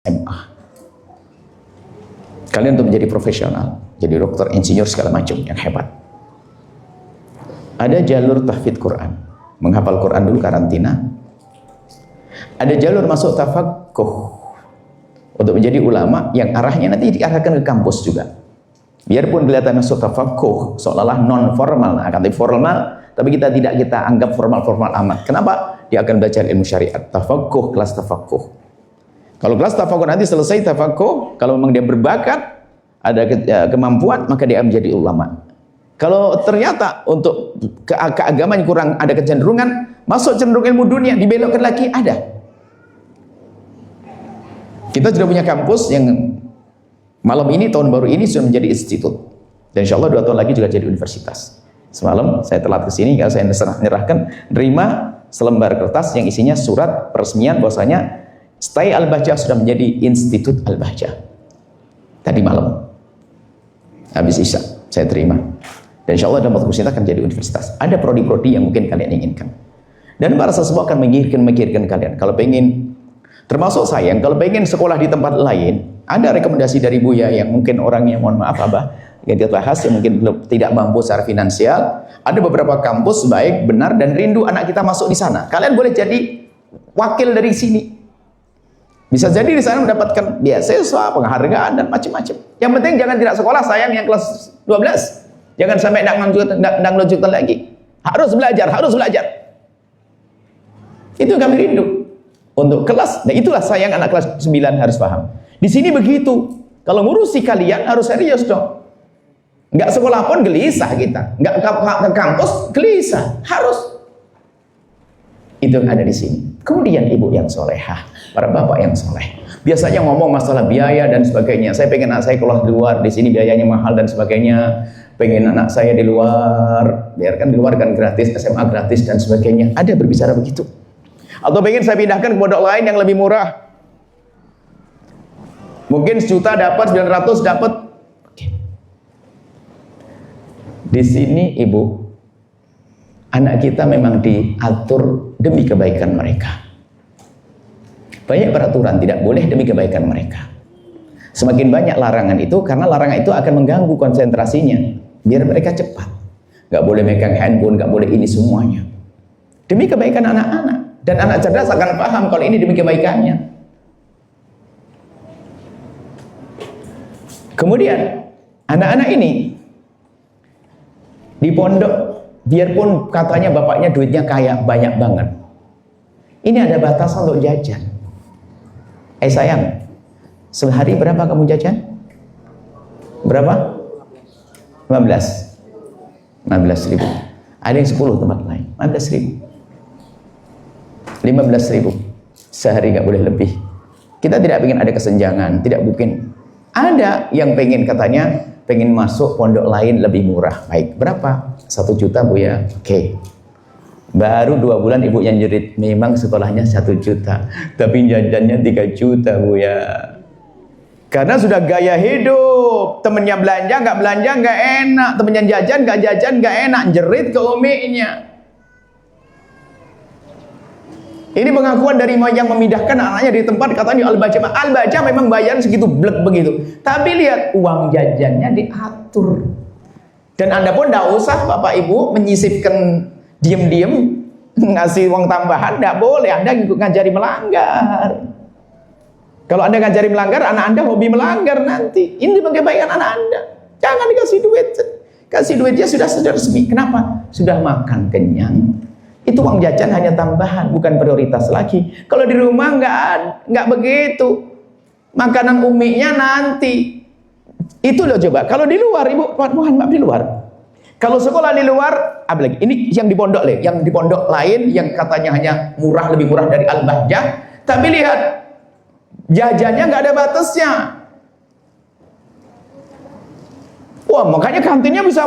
SMA. Kalian untuk menjadi profesional, jadi dokter, insinyur, segala macam yang hebat. Ada jalur tahfidz Quran, menghafal Quran dulu karantina. Ada jalur masuk tafaqquh untuk menjadi ulama yang arahnya nanti diarahkan ke kampus juga. Biarpun kelihatan masuk tafaqquh seolah-olah non formal, akan tapi formal, tapi kita anggap formal amat. Kenapa? Dia akan belajar ilmu syariat, tafaqquh, kelas tafaqquh. Kalau kelas tafaqquh nanti selesai tafaqquh, kalau memang dia berbakat, ada kemampuan, maka dia menjadi ulama. Kalau ternyata untuk keagamaan kurang ada kecenderungan, masuk cenderung ilmu dunia, dibelokkan lagi, ada. Kita sudah punya kampus yang malam ini, tahun baru ini sudah menjadi institut. Dan insya Allah 2 tahun lagi juga jadi universitas. Semalam saya telat ke sini, kalau saya menyerahkan, nerima selembar kertas yang isinya surat peresmian bahwasanya STAI Al-Bahjah sudah menjadi Institut Al-Bahjah. Tadi malam, habis Isya, saya terima. Dan insya Allah dalam waktu kita akan jadi universitas. Ada prodi-prodi yang mungkin kalian inginkan. Dan para sesepuh akan memikirkan kalian. Kalau pengen, termasuk saya, kalau pengen sekolah di tempat lain, ada rekomendasi dari Buya yang mungkin orangnya, mohon maaf Abah, yang kita bahas yang mungkin tidak mampu secara finansial. Ada beberapa kampus baik, benar, dan rindu anak kita masuk di sana. Kalian boleh jadi wakil dari sini. Bisa jadi di sana mendapatkan beasiswa, penghargaan, dan macam-macam. Yang penting jangan tidak sekolah, sayang yang kelas 12. Jangan sampai ndang lanjutan lagi. Harus belajar. Itu kami rindu. Untuk kelas, nah itulah sayang anak kelas 9 harus paham. Di sini begitu. Kalau ngurusi kalian harus serius dong. Nggak sekolah pun gelisah kita. Nggak ke kampus gelisah. Harus. Itu yang ada di sini. Kemudian ibu yang solehah, para bapak yang soleh. Biasanya ngomong masalah biaya dan sebagainya. Saya pengen anak saya keluar di luar, di sini biayanya mahal dan sebagainya. Pengen anak saya di luar, biarkan di luar kan gratis, SMA gratis dan sebagainya. Ada berbicara begitu. Atau pengen saya pindahkan ke pondok lain yang lebih murah. Mungkin 1 juta dapat, 900 dapat. Oke. Di sini ibu, anak kita memang diatur demi kebaikan mereka. Banyak peraturan tidak boleh demi kebaikan mereka. Semakin banyak larangan itu, karena larangan itu akan mengganggu konsentrasinya. Biar mereka cepat. Gak boleh megang handphone, gak boleh ini semuanya. Demi kebaikan anak-anak. Dan anak cerdas akan paham kalau ini demi kebaikannya. Kemudian, anak-anak ini di pondok, biarpun katanya bapaknya duitnya kaya, banyak banget. Ini ada batasan untuk jajan. Sayang, sehari berapa kamu jajan? Berapa? 15 ribu. Ada yang 10 tempat lain, 15 ribu. 15 ribu. Sehari nggak boleh lebih. Kita tidak ingin ada kesenjangan, tidak mungkin. Ada yang pengen katanya, pengen masuk pondok lain lebih murah. Baik, berapa? 1 juta Bu ya? Oke. Baru 2 bulan ibu yang jerit, memang sekolahnya 1 juta, tapi jajannya 3 juta Bu ya. Karena sudah gaya hidup, temennya belanja nggak enak, temennya jajan nggak enak, jerit ke uminya. Ini pengakuan dari yang memindahkan anaknya di tempat katanya Al-Bahjah. Al-Bahjah memang bayar segitu blek begitu, tapi lihat uang jajannya diatur. Dan Anda pun tidak usah Bapak Ibu menyisipkan diem-diem ngasih uang tambahan, tidak boleh. Anda ngajari melanggar. Kalau Anda ngajari melanggar, anak Anda hobi melanggar nanti. Ini bagaimana anak Anda? Jangan dikasih duit. Kasih duitnya sudah resmi. Kenapa? Sudah makan kenyang. Itu uang jajan hanya tambahan, bukan prioritas lagi. Kalau di rumah nggak begitu. Makanan uminya nanti. Itu loh coba. Kalau di luar, ibu, mohon maaf di luar. Kalau sekolah di luar, apalagi ini yang di pondok lain yang katanya hanya murah, lebih murah dari Al-Bahjah. Tapi lihat, jajannya nggak ada batasnya. Wah, makanya kantinnya bisa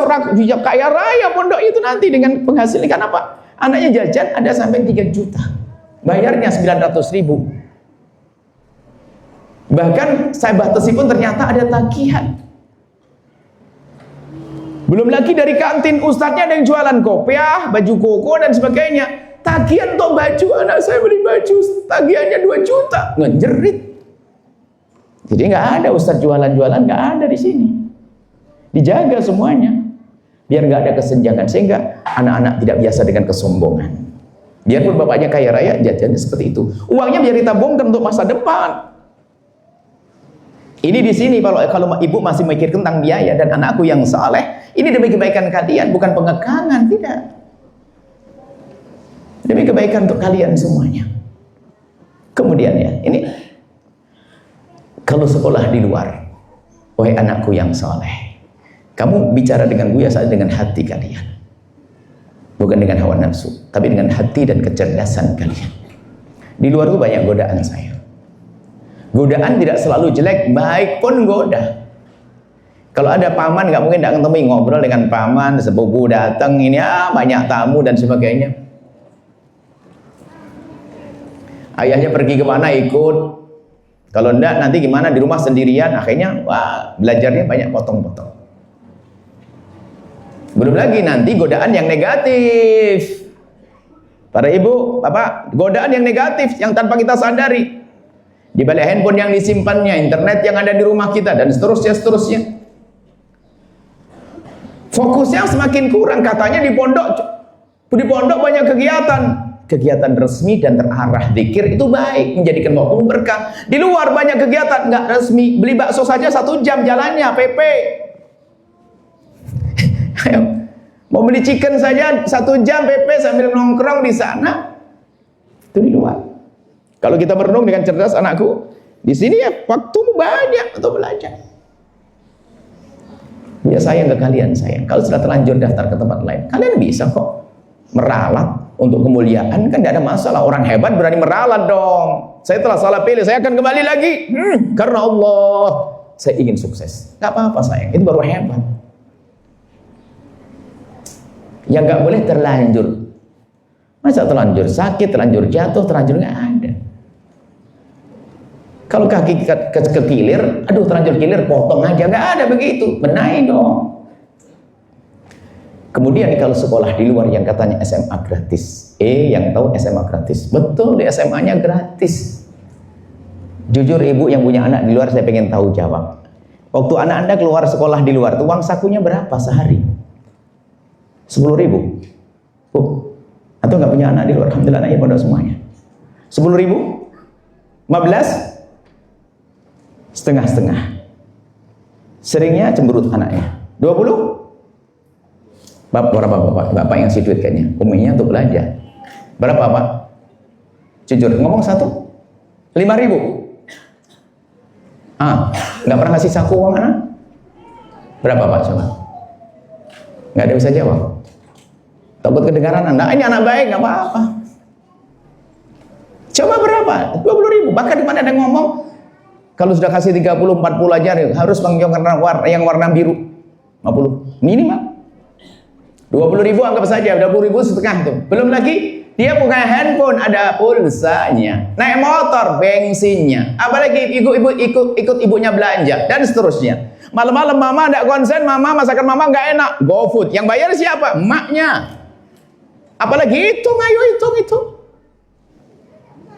kaya raya pondok itu nanti dengan penghasilan. Kenapa? Anaknya jajan ada sampai 3 juta. Bayarnya 900 ribu. Bahkan saya batasi pun ternyata ada tagihan. Belum lagi dari kantin ustadznya ada yang jualan kopiah, baju koko dan sebagainya. Tagihan untuk baju, anak saya beli baju, tagihannya 2 juta. Ngejerit. Jadi nggak ada ustadz jualan-jualan, nggak ada di sini. Dijaga semuanya, biar nggak ada kesenjangan, sehingga anak-anak tidak biasa dengan kesombongan. Biarpun bapaknya kaya raya, jajannya seperti itu. Uangnya biar ditabungkan untuk masa depan. Ini di sini kalau ibu masih mikir tentang biaya dan anakku yang saleh, ini demi kebaikan kalian, bukan pengekangan, tidak. Demi kebaikan untuk kalian semuanya. Kemudian ya, ini kalau sekolah di luar, wahai anakku yang saleh, kamu bicara dengan Buya saja dengan hati kalian, bukan dengan hawa nafsu, tapi dengan hati dan kecerdasan kalian. Di luar itu banyak godaan saya. Godaan tidak selalu jelek, baik pun goda. Kalau ada paman, nggak mungkin nggak ketemu, ngobrol dengan paman, sepupu datang, ini banyak tamu dan sebagainya. Ayahnya pergi kemana ikut. Kalau enggak nanti gimana di rumah sendirian, akhirnya belajarnya banyak potong-potong. Belum lagi nanti godaan yang negatif. Para ibu, bapak, godaan yang negatif yang tanpa kita sadari. Di balik handphone yang disimpannya, internet yang ada di rumah kita, dan seterusnya. Fokusnya semakin kurang. Katanya di pondok banyak kegiatan resmi dan terarah. Zikir itu baik, menjadikan waktu berkah. Di luar banyak kegiatan nggak resmi. Beli bakso saja 1 jam jalannya, PP. Ayo, mau beli chicken saja 1 jam PP sambil nongkrong di sana. Itu di luar. Kalau kita merenung dengan cerdas, anakku, di sini ya waktumu banyak untuk belajar. Ya sayang ke kalian, sayang. Kalau sudah terlanjur daftar ke tempat lain, kalian bisa kok meralat untuk kemuliaan, kan tidak ada masalah. Orang hebat berani meralat dong. Saya telah salah pilih, saya akan kembali lagi. Karena Allah, saya ingin sukses. Gak apa-apa sayang, itu baru hebat. Yang gak boleh terlanjur. Masa terlanjur sakit, terlanjur jatuh, terlanjur gak ada. Kalau kaki kekilir, aduh terlanjur kilir, potong aja, nggak ada begitu, benahi dong. Kemudian kalau sekolah di luar yang katanya SMA gratis, yang tahu SMA gratis, betul di SMA-nya gratis. Jujur ibu yang punya anak di luar, saya pengen tahu jawab. Waktu anak anda keluar sekolah di luar, tuh uang sakunya berapa sehari? 10.000, atau nggak punya anak di luar? Alhamdulillah anaknya pada semuanya. 10.000, 15. Setengah-setengah. Seringnya cemberut anaknya. 20? Bapak yang si duit kayaknya. Uminya untuk belanja. Berapa Pak? Jujur, ngomong 1? 5.000? Nggak pernah ngasih saku uang anak? Berapa Pak coba? Nggak ada bisa jawab. Takut kedengaran Anda, ini anak baik, nggak apa-apa. Coba berapa? 20.000. Bahkan di mana ada ngomong, kalau sudah kasih 30-40 aja harus yang warna biru 50 minimal. 20.000 anggap saja, 20.000 setengah tuh. Belum lagi dia punya handphone, ada pulsanya, naik motor, bensinnya, apalagi ikut ibunya belanja dan seterusnya. Malam-malam mama tidak konsen, masakan mama nggak enak, GoFood. Yang bayar siapa? Emaknya. Apalagi hitung, ayo hitung.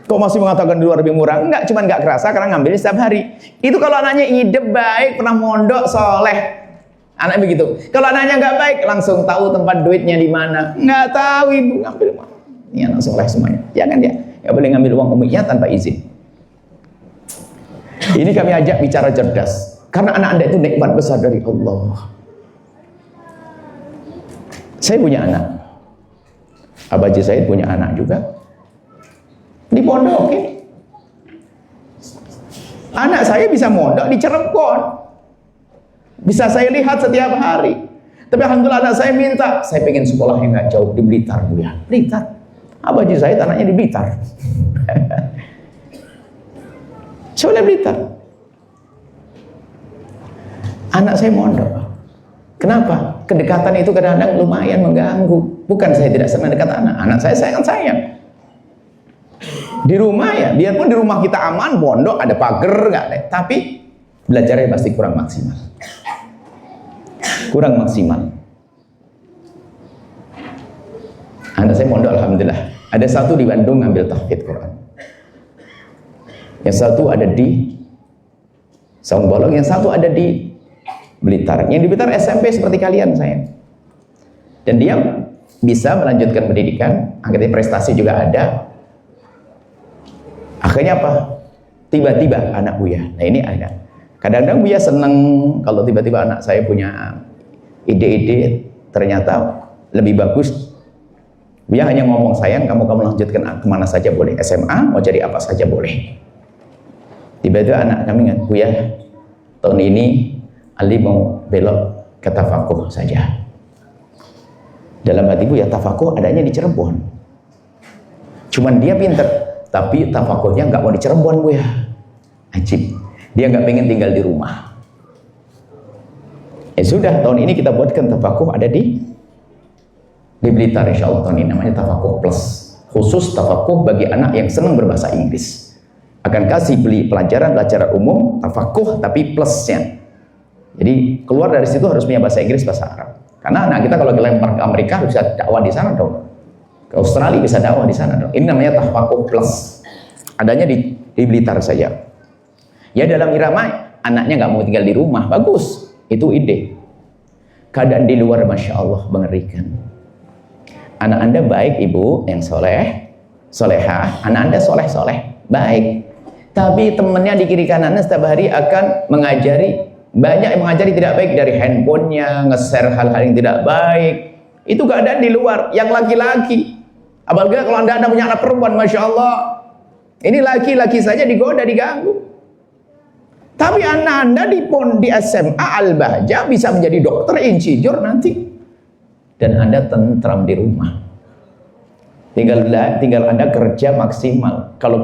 Kok masih mengatakan di luar lebih murah? Enggak, cuman nggak kerasa karena ngambil setiap hari. Itu kalau anaknya hidup baik, pernah mondok, soleh, anak begitu. Kalau anaknya nggak baik, langsung tahu tempat duitnya di mana. Nggak tahu ibu ngambil uang. Ini anak soleh semuanya. Jangan dia nggak boleh ngambil uang umumnya tanpa izin. Ini kami ajak bicara cerdas, karena anak anda itu nikmat besar dari Allah. Saya punya anak, Abaji Said punya anak juga. Di pondok ini. Anak saya bisa mondok di Cirebon. Bisa saya lihat setiap hari. Tapi alhamdulillah anak saya minta, saya pengen sekolah yang nggak jauh di Blitar, Bu ya. Blitar. Abaji saya anaknya di Blitar. Saya Blitar. Anak saya mondok. Kenapa? Kedekatan itu kadang-kadang lumayan mengganggu. Bukan saya tidak senang dekat anak. Anak saya sayang. Di rumah ya, biarpun di rumah kita aman, pondok ada pagar nggak ada, tapi belajarnya pasti kurang maksimal. Anak saya pondok alhamdulillah. Ada satu di Bandung ngambil tahfidz Quran. Yang satu ada di Saung Bolong, yang satu ada di Blitar. Yang di Blitar SMP seperti kalian saya. Dan dia bisa melanjutkan pendidikan, akhirnya prestasi juga ada. Akhirnya apa? Tiba-tiba anak Buya. Nah ini ada. Kadang-kadang Buya senang kalau tiba-tiba anak saya punya ide-ide ternyata lebih bagus. Buya hanya ngomong, sayang kamu lanjutkan kemana saja boleh. SMA mau jadi apa saja boleh. Tiba-tiba anak kami ingat, Buya tahun ini Ali mau belok ke tafakuh saja. Dalam hati Buya, tafakuh adanya di Cirebon. Cuman dia pinter, tapi tafakuhnya nggak mau di Cirebon Buya. Ajib. Dia nggak pengen tinggal di rumah. Ya sudah, tahun ini kita buatkan tafakuh ada di Blitar, insya Allah tahun ini namanya tafakuh plus, khusus tafakuh bagi anak yang senang berbahasa Inggris. Akan kasih beli pelajaran umum tafakuh tapi plusnya. Jadi keluar dari situ harus punya bahasa Inggris, bahasa Arab. Karena anak kita kalau dilempar ke Amerika bisa dakwah di sana dong. Ke Australia bisa dakwah di sana dong. Ini namanya tafakuh plus. Adanya di Blitar saja. Ya dalam irama anaknya nggak mau tinggal di rumah, bagus. Itu ide. Keadaan di luar Masya Allah mengerikan. Anak Anda baik ibu yang soleh, solehah. Anak Anda soleh, baik. Tapi temannya di kiri kanannya setiap hari akan mengajari, banyak yang mengajari tidak baik dari handphonenya, nge-share hal-hal yang tidak baik. Itu keadaan di luar, yang laki-laki. Apalagi kalau anda punya anak perempuan, Masya Allah. Ini laki-laki saja digoda, diganggu. Tapi anak anda di SMA Al-Bahjah bisa menjadi dokter, insinyur nanti. Dan anda tentram di rumah. Tinggal anda kerja maksimal. Kalau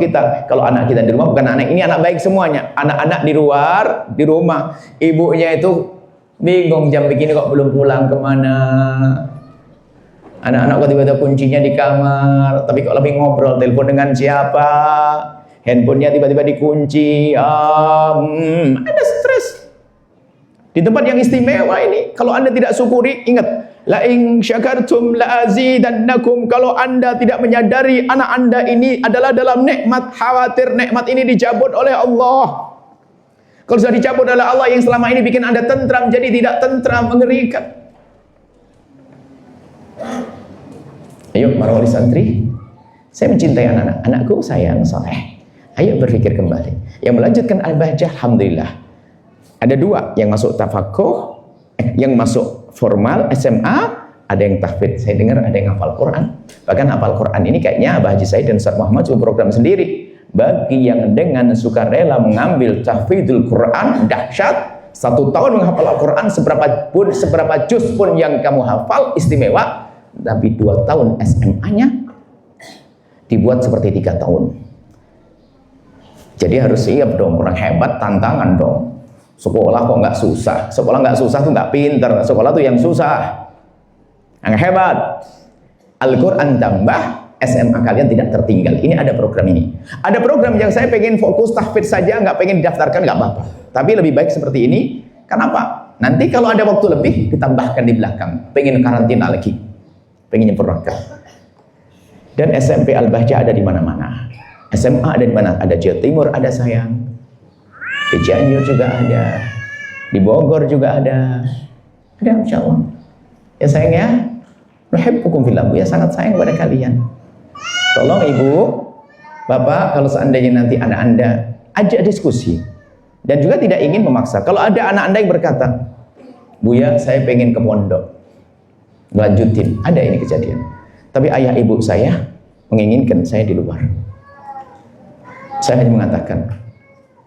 anak kita di rumah, bukan anak ini anak baik semuanya. Anak-anak di luar, di rumah, ibunya itu bingung jam begini kok belum pulang kemana. Anak-anak kok tiba-tiba kuncinya di kamar, tapi kok lebih ngobrol, telepon dengan siapa, handphonenya tiba-tiba dikunci. Ada stres. Di tempat yang istimewa ini, kalau anda tidak syukuri, ingat. La in syakartum la azidannakum. Kalau anda tidak menyadari anak anda ini adalah dalam nikmat, khawatir nikmat ini dicabut oleh Allah. Kalau sudah dicabut oleh Allah yang selama ini bikin anda tentram jadi tidak tentram, mengerikan. Ayo para wali santri, saya mencintai anak-anak, anakku sayang soleh. Ayo berpikir kembali. Yang melanjutkan Al-Bahjah, alhamdulillah. Ada dua yang masuk tafakuh, yang masuk formal SMA, ada yang tahfidz. Saya dengar ada yang hafal Quran. Bahkan hafal Quran ini kayaknya Abah Haji Said dan Ustaz Muhammad juga program sendiri. Bagi yang dengan sukarela mengambil tahfidzul Quran, dahsyat. 1 tahun menghafal Al-Quran, seberapa juz pun yang kamu hafal istimewa. Tapi 2 tahun SMA-nya dibuat seperti 3 tahun. Jadi harus siap dong, orang hebat, tantangan dong. Sekolah kok nggak susah? Sekolah nggak susah tuh nggak pinter. Sekolah tuh yang susah, yang hebat. Al-Quran tambah, SMA kalian tidak tertinggal. Ini ada program ini. Ada program yang saya pengen fokus tahfidz saja, nggak pengen didaftarkan, nggak apa-apa. Tapi lebih baik seperti ini. Kenapa? Nanti kalau ada waktu lebih, ditambahkan di belakang. Pengen karantina lagi, pengen nyempurnakan. Dan SMP Al-Bahjah ada di mana-mana. SMA ada di mana? Ada Jawa Timur, ada sayang. Di Cianjur juga ada, di Bogor juga ada, Insya Allah. Ya sayang ya, nuhibbukum fillah, ya sangat sayang kepada kalian. Tolong ibu, bapak, kalau seandainya nanti anak anda ajak diskusi, dan juga tidak ingin memaksa. Kalau ada anak anda yang berkata, Buya saya pengen ke pondok, lanjutin, ada ini kejadian. Tapi ayah ibu saya menginginkan saya di luar. Saya hanya mengatakan,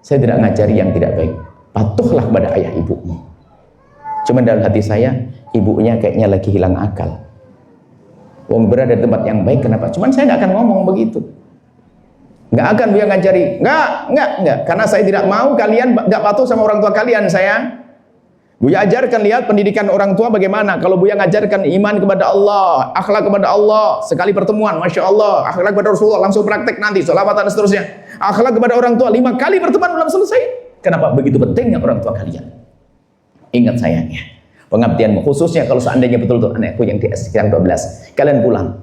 saya tidak ngajari yang tidak baik. Patuhlah pada ayah ibumu. Cuma dalam hati saya, ibunya kayaknya lagi hilang akal. Wong berada di tempat yang baik, kenapa? Cuman saya nggak akan ngomong begitu. Nggak akan Buya ngajari. Nggak. Karena saya tidak mau kalian nggak patuh sama orang tua kalian, sayang. Buya ajarkan, lihat pendidikan orang tua bagaimana. Kalau Buya ngajarkan iman kepada Allah, akhlak kepada Allah, sekali pertemuan, Masya Allah, akhlak kepada Rasulullah, langsung praktek nanti, sholawatan dan seterusnya. Akhlak kepada orang tua, 5 kali pertemuan belum selesai. Kenapa? Begitu pentingnya orang tua kalian. Ingat sayangnya, pengabdianmu, khususnya kalau seandainya betul-betul anakku yang di sekitar 12, kalian pulang,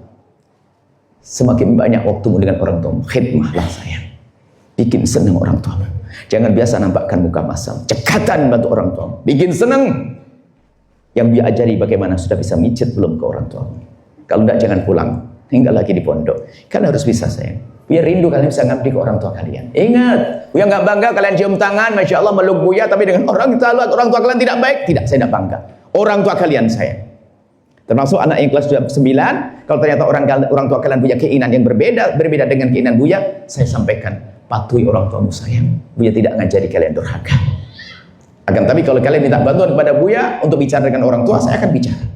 semakin banyak waktumu dengan orang tuamu, khidmahlah sayang. Bikin senang orang tuamu. Jangan biasa nampakkan muka masam. Cekatan bantu orang tua. Bikin senang. Yang Buya ajari bagaimana sudah bisa mijit belum ke orang tua. Kalau enggak jangan pulang. Tinggal lagi di pondok. Kan harus bisa sayang. Buya rindu kalian bisa ngabdi ke orang tua kalian. Ingat, Buya nggak bangga kalian cium tangan, Masya Allah meluk Buya, tapi dengan orang tua kalian tidak baik. Tidak, saya tidak bangga. Orang tua kalian sayang. Termasuk anak yang kelas 9, kalau ternyata orang tua kalian punya keinginan yang berbeda dengan keinginan Buya, saya sampaikan, patuhi orang tuamu sayang. Buya tidak ngajari kalian durhaka. Akan tapi kalau kalian minta bantuan kepada Buya untuk bicara dengan orang tua, saya akan bicara.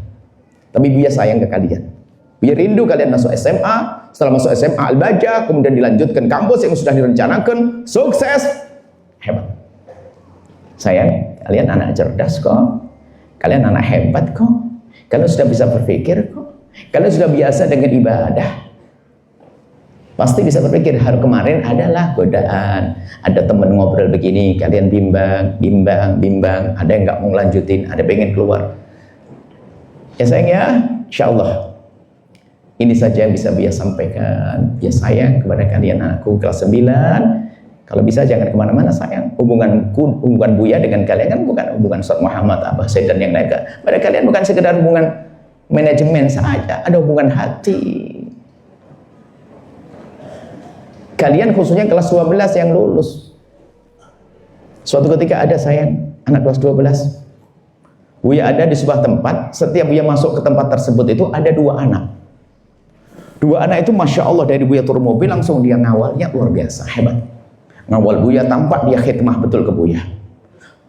Tapi Buya sayang ke kalian. Buya rindu kalian masuk SMA, setelah masuk SMA Al-Baja, kemudian dilanjutkan kampus yang sudah direncanakan, sukses, hebat. Sayang, kalian anak cerdas kok, kalian anak hebat kok, kalian sudah bisa berpikir kok, kalian sudah biasa dengan ibadah. Pasti bisa berpikir, hari kemarin adalah godaan, ada temen ngobrol begini, kalian bimbang, ada yang nggak mau lanjutin, ada pengen keluar. Ya sayang ya, insya Allah. Ini saja yang bisa Buya sampaikan. Buya sayang kepada kalian anakku kelas 9. Kalau bisa jangan kemana-mana sayang. Hubungan Buya dengan kalian kan bukan hubungan Ustaz Muhammad, Abah Said dan yang lain. Pada kalian bukan sekedar hubungan manajemen saja, ada hubungan hati. Kalian khususnya kelas 12 yang lulus. Suatu ketika ada sayang, anak kelas 12. Buya ada di sebuah tempat, setiap Buya masuk ke tempat tersebut itu ada 2 anak. 2 anak itu Masya Allah dari Buya turun mobil langsung dia ngawalnya luar biasa, hebat. Ngawal Buya, tampak dia khidmah betul ke Buya.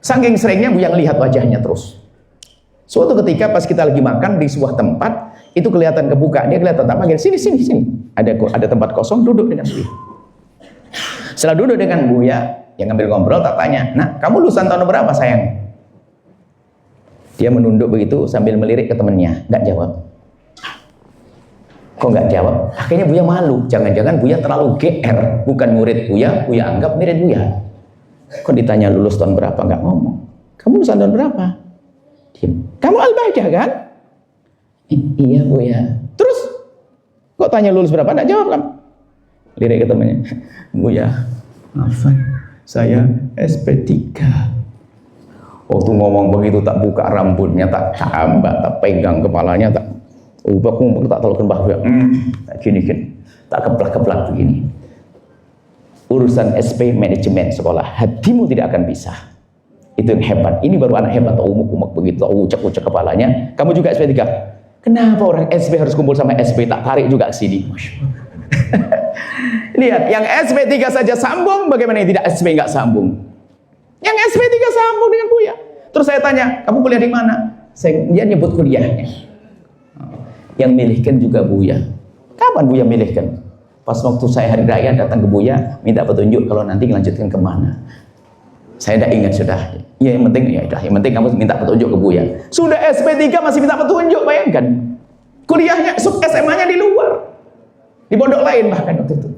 Saking seringnya Buya ngelihat wajahnya terus. Suatu ketika pas kita lagi makan di sebuah tempat, itu kelihatan kebuka, dia kelihatan tak panggil, sini. Ada tempat kosong, duduk dengan Buya. Setelah duduk dengan Buya, yang ngambil ngobrol, tak tanya, nah kamu lulusan tahun berapa sayang? Dia menunduk begitu sambil melirik ke temennya, nggak jawab. Kok nggak jawab? Akhirnya Buya malu. Jangan-jangan Buya terlalu GR. Bukan murid Buya anggap murid Buya. Kok ditanya lulus tahun berapa nggak ngomong? Kamu lulusan tahun berapa? Diam. Kamu Al-Baja kan? Iya Buya. Terus kok tanya lulus berapa? Nggak jawab kan? Lirik ke temannya. Buya, maafan, saya SP3. Waktu ngomong begitu tak buka rambutnya, tak tambah, tak pegang kepalanya, tak ubah tak tahu kembah gini tak keplak begini. Urusan SP manajemen sekolah, hatimu tidak akan bisa. Itu yang hebat. Ini baru anak hebat, umek begitu, ucek kepalanya. Kamu juga SP3. Kenapa orang SP harus kumpul sama SP? Tak tarik juga ke sini. Lihat, yang SP3 saja sambung, bagaimana yang tidak SP nggak sambung? Yang SP3 sambung dengan Buya. Terus saya tanya, kamu kuliah di mana? Dia nyebut kuliahnya. Yang milihkan juga Buya. Kapan Buya milihkan? Pas waktu saya hari raya datang ke Buya, minta petunjuk kalau nanti melanjutkan kemana. Saya tidak ingat sudah. Ya yang penting kamu minta petunjuk ke Buya. Sudah SP3 masih minta petunjuk, bayangkan. Kuliahnya, SMA-nya di luar. Di pondok lain bahkan waktu itu.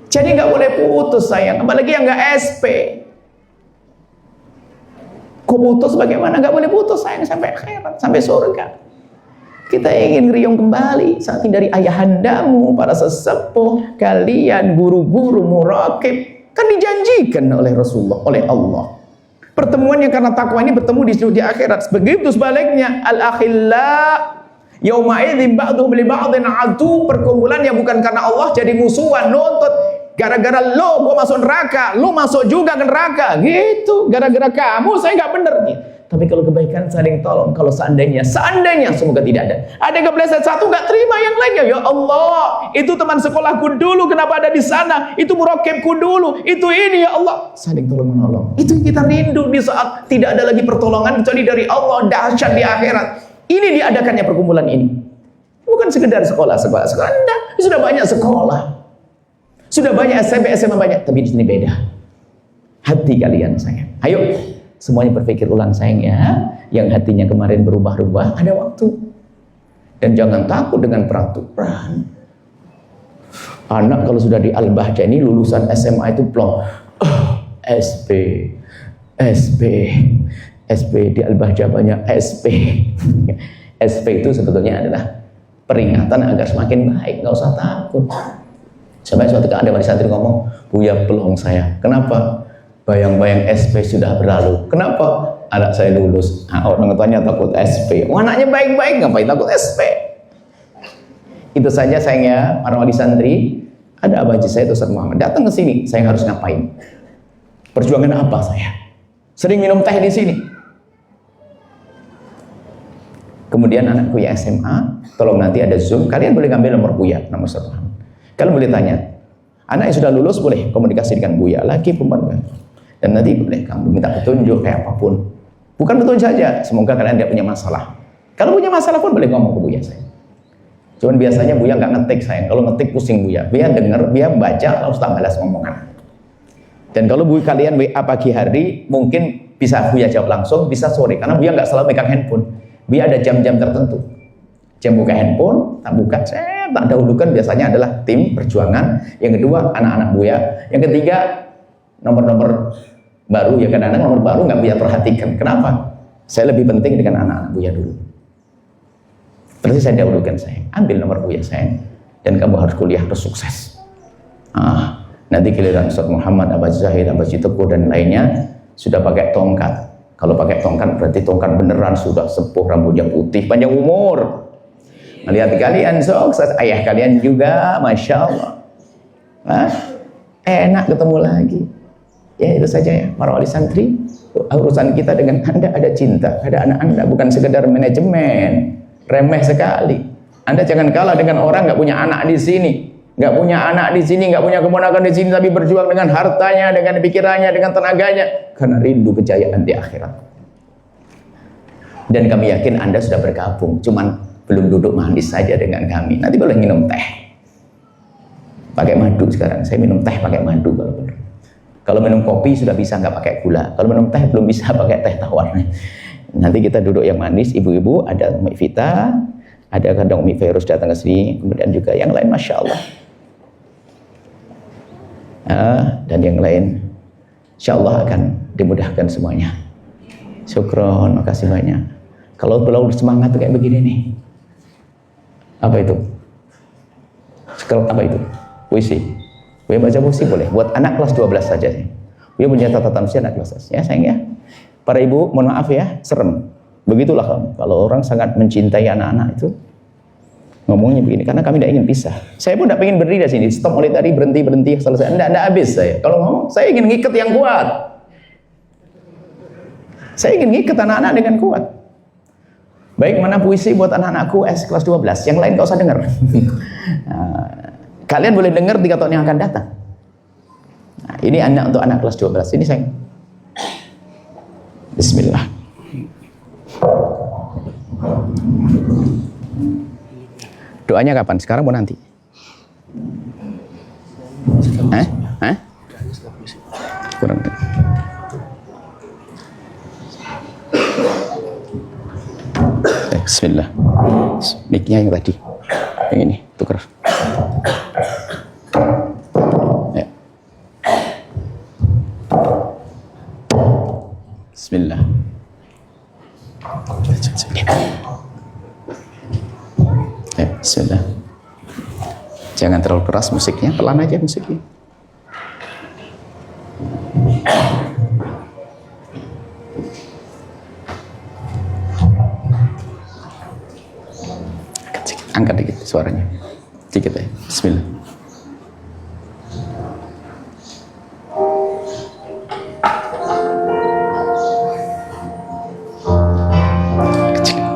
Jadi nggak boleh putus sayang, apalagi yang nggak SP. Kok putus bagaimana? Nggak boleh putus sayang sampai akhirat, sampai surga. Kita ingin riung kembali saking dari ayahandamu, para sesepuh, kalian, guru-guru, muraqib. Kan dijanjikan oleh Rasulullah, oleh Allah. Pertemuan yang karena takwa ini bertemu di akhirat. Begitu sebaliknya, al-akhilla yauma idzin ba'dhum li ba'dhin adu, perkumpulan yang bukan karena Allah jadi musuhan, nuntut. Gara-gara lo gua masuk neraka, lo masuk juga ke neraka. Gitu, gara-gara kamu saya nggak bener gitu. Tapi kalau kebaikan saling tolong, kalau seandainya semoga tidak ada. Ada yang kepleset satu nggak terima yang lainnya. Ya Allah, itu teman sekolahku dulu, kenapa ada di sana? Itu muraqibku dulu, itu ini ya Allah. Saling tolong menolong. Itu yang kita rindu di saat tidak ada lagi pertolongan kecuali dari Allah, dahsyat di akhirat. Ini diadakannya perkumpulan ini. Bukan sekedar sekolah. Enggak, sudah banyak sekolah. Sudah banyak SMP, SMA banyak, tapi di sini beda. Hati kalian sayang. Ayo. Semuanya berpikir ulang sayang ya. Yang hatinya kemarin berubah-ubah, ada waktu. Dan jangan takut dengan peraturan. Anak kalau sudah di Al-Bahja ini lulusan SMA itu plong. SP di Al-Bahja banyak SP. SP itu sebetulnya adalah peringatan agar semakin baik, nggak usah takut. Sampai suatu ketika ada wali santri ngomong, Buya pelong saya. Kenapa? Bayang-bayang SP sudah berlalu. Kenapa? Anak saya lulus. Nah, orang tuanya takut SP. Oh, anaknya baik-baik, ngapain takut SP? Itu saja sayangnya, para wali santri. Ada abah haji saya, Ustaz Muhammad, datang ke sini. Saya harus ngapain? Perjuangan apa saya? Sering minum teh di sini. Kemudian anak Buya SMA, tolong nanti ada Zoom, kalian boleh ngambil nomor Buya, nomor Ustaz Muhammad. Kalian boleh tanya, anak yang sudah lulus boleh komunikasi dengan Buya, laki perempuan. Dan nanti boleh kamu minta petunjuk kayak apapun. Bukan petunjuk saja, semoga kalian tidak punya masalah. Kalau punya masalah pun boleh ngomong ke Buya saya. Cuman biasanya Buya nggak ngetik saya. Kalau ngetik pusing Buya. Buya denger, Buya baca, lalu tak balas ngomongan. Dan kalau Buya kalian WA pagi hari, mungkin bisa Buya jawab langsung, bisa sore. Karena Buya nggak selalu pegang handphone. Buya ada jam-jam tertentu. Jam buka handphone, tak buka, saya tak dahulukan biasanya adalah tim perjuangan. Yang kedua, anak-anak Buya. Yang ketiga, nomor-nomor baru. Ya kadang-kadang nomor baru nggak Buya perhatikan. Kenapa? Saya lebih penting dengan anak-anak Buya dulu. Terus saya dahulukan saya. Ambil nomor Buya saya. Dan kamu harus kuliah, harus sukses. Nanti giliran Ustaz Muhammad, Abah Zahid, Abah Citeku, dan lainnya sudah pakai tongkat. Kalau pakai tongkat berarti tongkat beneran, sudah sepuh, rambutnya putih, panjang umur. Melihat kalian sukses, ayah kalian juga, Masya Allah. Enak ketemu lagi. Ya itu saja ya, para wali santri. Urusan kita dengan Anda ada cinta, ada anak Anda, bukan sekedar manajemen. Remeh sekali. Anda jangan kalah dengan orang nggak punya anak di sini. Nggak punya anak di sini, nggak punya keponakan di sini, tapi berjuang dengan hartanya, dengan pikirannya, dengan tenaganya, karena rindu kejayaan di akhirat. Dan kami yakin Anda sudah bergabung, cuman belum duduk manis saja dengan kami. Nanti boleh minum teh, pakai madu sekarang. Saya minum teh pakai madu kalau perlu. Kalau minum kopi sudah bisa nggak pakai gula. Kalau minum teh belum bisa pakai teh tawar. Nanti kita duduk yang manis, ibu-ibu, ada Umi Vita, ada kadang Umi Ferus datang ke sini, kemudian juga yang lain, Masya Allah. Dan yang lain insya Allah akan dimudahkan semuanya. Syukron, makasih banyak. Kalau belum semangat kayak begini nih, apa itu? Apa itu? Puisi. Gue baca puisi boleh, buat anak kelas 12 saja sih. Gue punya catatan usia anak kelas 12 ya sayang ya. Para ibu mohon maaf ya, serem. Begitulah kamu, kalau orang sangat mencintai anak-anak itu ngomongnya begini, karena kami tidak ingin pisah. Saya pun tidak ingin berdiri di sini, stop mulai tadi, berhenti, selesai. Tidak habis saya. Kalau ngomong, saya ingin ngikat yang kuat. Saya ingin ngikat anak-anak dengan kuat. Baik, mana puisi buat anak-anakku kelas 12, yang lain gak usah dengar. Kalian boleh dengar 3 tahun yang akan datang. Ini untuk anak kelas 12. Ini saya. Bismillah. Doanya kapan? Sekarang mau nanti? Kurang. Bismillah. Mic-nya yang tadi. Yang ini, tukar. Ya. Bismillah. Bismillah. Jangan terlalu keras musiknya, pelan aja musiknya. Angkat dikit suaranya, dikit ya. Bismillah.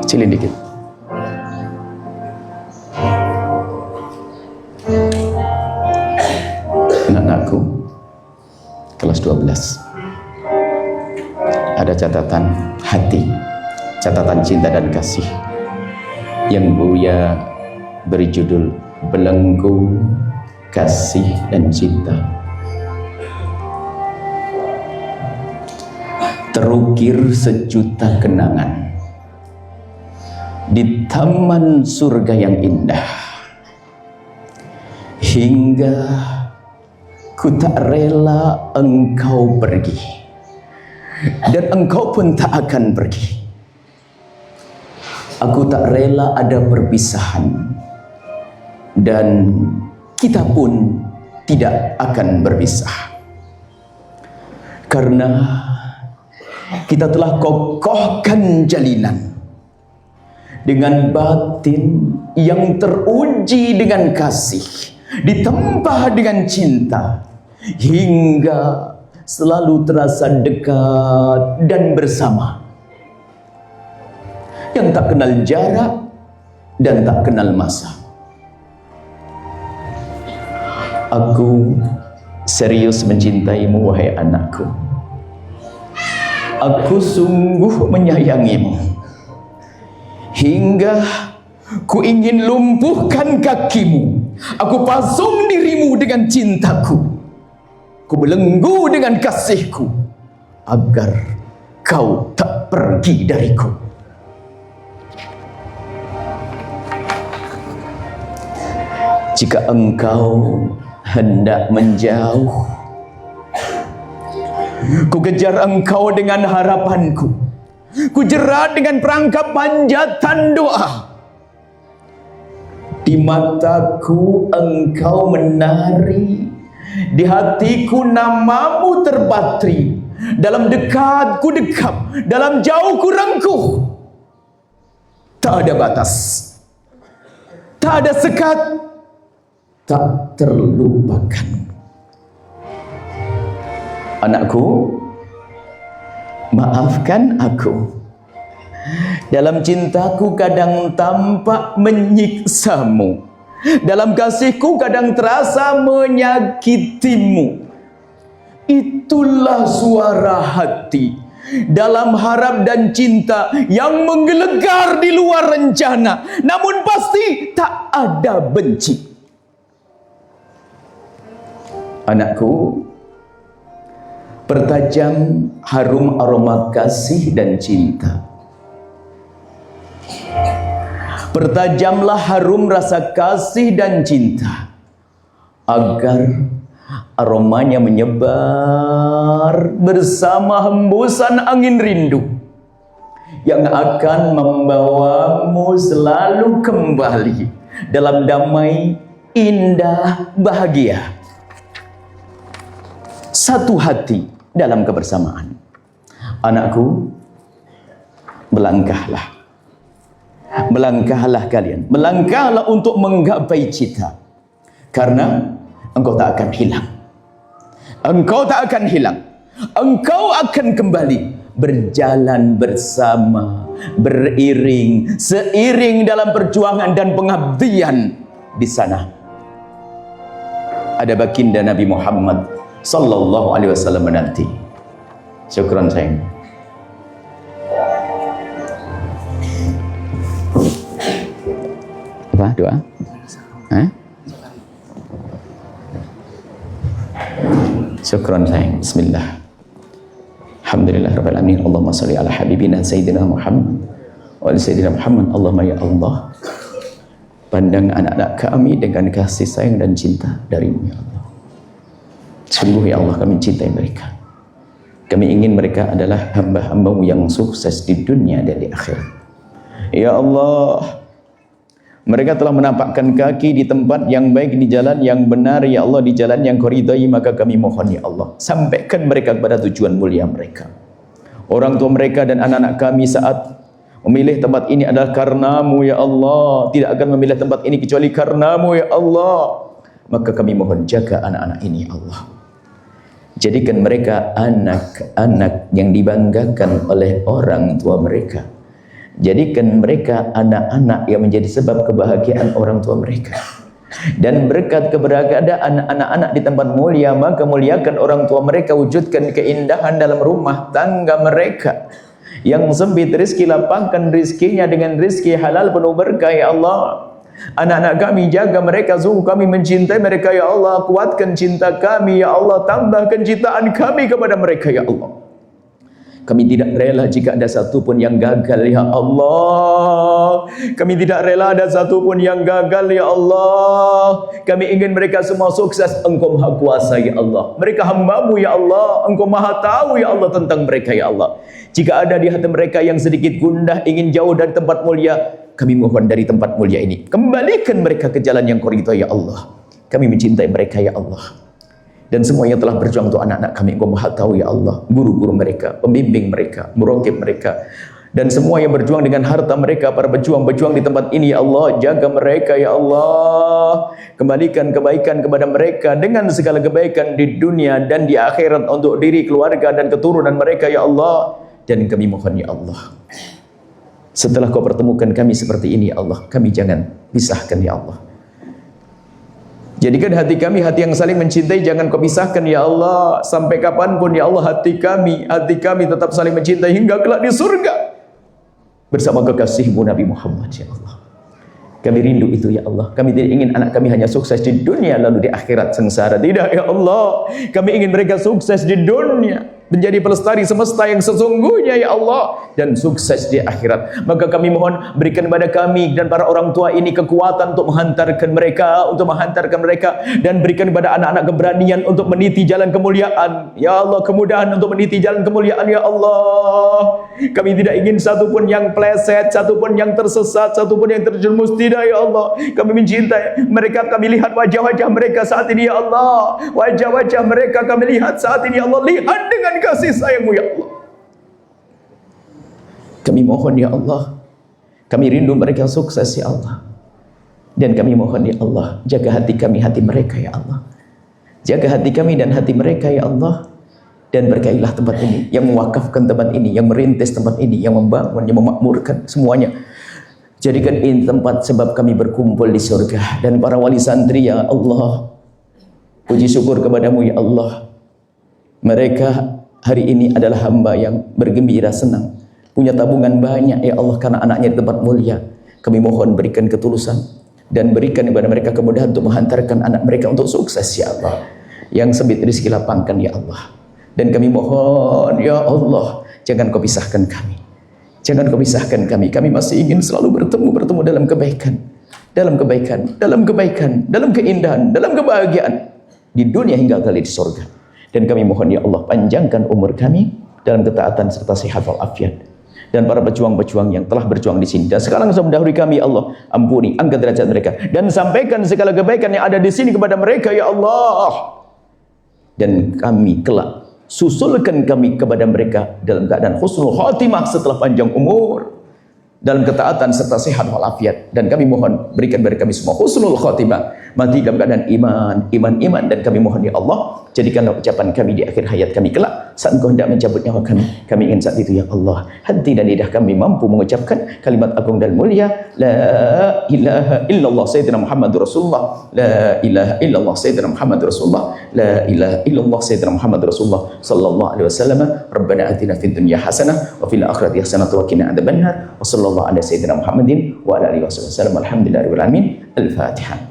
Kecilin dikit. Anak-anakku kelas 12 ada catatan hati, catatan cinta dan kasih yang Buya beri judul Belenggu Kasih dan Cinta. Terukir sejuta kenangan di taman surga yang indah, hingga ku tak rela engkau pergi, dan engkau pun tak akan pergi. Aku tak rela ada perpisahan, dan kita pun tidak akan berpisah. Karena kita telah kokohkan jalinan dengan batin yang teruji dengan kasih, ditambah dengan cinta, hingga selalu terasa dekat dan bersama, yang tak kenal jarak dan tak kenal masa. Aku serius mencintaimu, wahai anakku. Aku sungguh menyayangimu, hingga ku ingin lumpuhkan kakimu. Aku pasung dirimu dengan cintaku. Ku belenggu dengan kasihku, agar kau tak pergi dariku. Jika engkau hendak menjauh, ku kejar engkau dengan harapanku, ku jerat dengan perangkap panjatan doa. Di mataku engkau menari, di hatiku namamu terpatri. Dalam dekat ku dekap, dalam jauh ku rengkuh. Tak ada batas, tak ada sekat, tak terlupakan. Anakku, maafkan aku. Dalam cintaku kadang tampak menyiksamu, dalam kasihku kadang terasa menyakitimu. Itulah suara hati dalam harap dan cinta yang menggelegar di luar rencana, namun pasti tak ada benci. Anakku, pertajam harum aroma kasih dan cinta. Pertajamlah harum rasa kasih dan cinta, agar aromanya menyebar bersama hembusan angin rindu yang akan membawamu selalu kembali dalam damai, indah, bahagia. Satu hati dalam kebersamaan. Anakku, melangkahlah. Melangkahlah kalian. Melangkahlah untuk menggapai cita. Karena engkau tak akan hilang. Engkau tak akan hilang. Engkau akan kembali berjalan bersama, beriring, seiring dalam perjuangan dan pengabdian. Di sana ada baginda Nabi Muhammad sallallahu alaihi wasallam nanti. Syukran sayang. Apa doa? Syukran sayang. Bismillah. Alhamdulillah rabbil alamin. Allahumma shalli ala habibina sayyidina Muhammad wa ala sayyidina Muhammad. Allahumma ya Allah, pandang anak-anak kami dengan kasih sayang dan cinta darimu ya Allah. Sungguh ya Allah, kami cintai mereka. Kami ingin mereka adalah hamba-hambamu yang sukses di dunia dan di akhirat. Ya Allah, mereka telah menampakkan kaki di tempat yang baik, di jalan yang benar ya Allah, di jalan yang Kau ridai, maka kami mohon ya Allah, sampaikan mereka kepada tujuan mulia mereka. Orang tua mereka dan anak-anak kami saat memilih tempat ini adalah karenamu ya Allah, tidak akan memilih tempat ini kecuali karenamu ya Allah. Maka kami mohon jaga anak-anak ini ya Allah. Jadikan mereka anak-anak yang dibanggakan oleh orang tua mereka. Jadikan mereka anak-anak yang menjadi sebab kebahagiaan orang tua mereka. Dan berkat keberadaan anak-anak di tempat mulia, maka muliakan orang tua mereka, wujudkan keindahan dalam rumah tangga mereka. Yang sempit rezeki, lapangkan rezekinya dengan rezeki halal penuh berkah ya Allah. Anak-anak kami, jaga mereka, sungguh kami mencintai mereka ya Allah. Kuatkan cinta kami ya Allah, tambahkan cintaan kami kepada mereka ya Allah. Kami tidak rela jika ada satu pun yang gagal ya Allah. Kami tidak rela ada satu pun yang gagal ya Allah. Kami ingin mereka semua sukses. Engkau maha kuasa ya Allah. Mereka hambamu ya Allah. Engkau maha tahu ya Allah tentang mereka ya Allah. Jika ada di hati mereka yang sedikit gundah, ingin jauh dari tempat mulia, kami mohon dari tempat mulia ini, kembalikan mereka ke jalan yang Kau ridha ya Allah. Kami mencintai mereka ya Allah. Dan semua yang telah berjuang untuk anak-anak kami, Engkau Maha tahu ya Allah. Guru-guru mereka, pembimbing mereka, muraqib mereka, dan semua yang berjuang dengan harta mereka, para pejuang-pejuang di tempat ini ya Allah. Jaga mereka ya Allah. Kembalikan kebaikan kepada mereka dengan segala kebaikan di dunia dan di akhirat untuk diri, keluarga dan keturunan mereka ya Allah. Dan kami mohon ya Allah, setelah Kau pertemukan kami seperti ini ya Allah, kami jangan pisahkan ya Allah. Jadikan hati kami hati yang saling mencintai, jangan Kau pisahkan ya Allah. Sampai kapanpun ya Allah, hati kami tetap saling mencintai hingga kelak di surga bersama kekasih-Mu Nabi Muhammad ya Allah. Kami rindu itu ya Allah. Kami tidak ingin anak kami hanya sukses di dunia lalu di akhirat sengsara. Tidak ya Allah. Kami ingin mereka sukses di dunia, menjadi pelestari semesta yang sesungguhnya ya Allah, dan sukses di akhirat. Maka kami mohon berikan kepada kami dan para orang tua ini kekuatan untuk menghantarkan mereka, dan berikan kepada anak-anak keberanian untuk meniti jalan kemuliaan ya Allah, kemudahan untuk meniti jalan kemuliaan ya Allah. Kami tidak ingin satupun yang pleset, satupun yang tersesat, satupun yang terjerumus, tidak ya Allah. Kami mencintai mereka, kami lihat wajah-wajah mereka saat ini ya Allah. Wajah-wajah mereka kami lihat saat ini ya Allah. Lihat dengan kasih sayang-Mu ya Allah. Kami mohon ya Allah, kami rindu mereka sukses ya Allah. Dan kami mohon ya Allah, jaga hati kami, hati mereka ya Allah. Jaga hati kami dan hati mereka ya Allah. Dan berkailah tempat ini, yang mewakafkan tempat ini, yang merintis tempat ini, yang membangun, yang memakmurkan semuanya. Jadikan ini tempat sebab kami berkumpul di surga. Dan para wali santri ya Allah, puji syukur kepadamu ya Allah. Mereka hari ini adalah hamba yang bergembira, senang, punya tabungan banyak ya Allah, karena anaknya di tempat mulia. Kami mohon berikan ketulusan dan berikan kepada mereka kemudahan untuk menghantarkan anak mereka untuk sukses ya Allah. Yang sempit rezeki lapangkan ya Allah. Dan kami mohon ya Allah, jangan Kau pisahkan kami. Jangan Kau pisahkan kami. Kami masih ingin selalu bertemu dalam kebaikan, dalam keindahan, dalam kebahagiaan di dunia hingga kali di surga. Dan kami mohon ya Allah, panjangkan umur kami dalam ketaatan serta sehat walafiat. Dan para pejuang-pejuang yang telah berjuang di sini dan sekarang mendahului kami ya Allah, ampuni, angkat derajat mereka dan sampaikan segala kebaikan yang ada di sini kepada mereka ya Allah. Dan kami kelak susulkan kami kepada mereka dalam keadaan husnul khatimah setelah panjang umur, dalam ketaatan serta sehat walafiat. Dan kami mohon berikan kepada kami semua husnul khatimah, mati dalam keadaan iman. Dan kami mohon ya Allah, jadikanlah ucapan kami di akhir hayat kami kelak saat Engkau hendak mencabut nyawa kami. Kami ingin saat itu ya Allah, hati dan lidah kami mampu mengucapkan kalimat agung dan mulia, la ilaha illallah sayyidina Muhammadur Rasulullah, la ilaha illallah sayyidina Muhammadur Rasulullah, la ilaha illallah sayyidina Muhammadur Rasulullah sallallahu alaihi wasallam. Rabbana atina fid dunya hasanah wa fil akhirati hasanah wa qina adzabannar. Wa sallallahu ala sayyidina Muhammadin wa ala alihi wasallam. Alhamdulillahirabbil alamin. Al-Fatihah.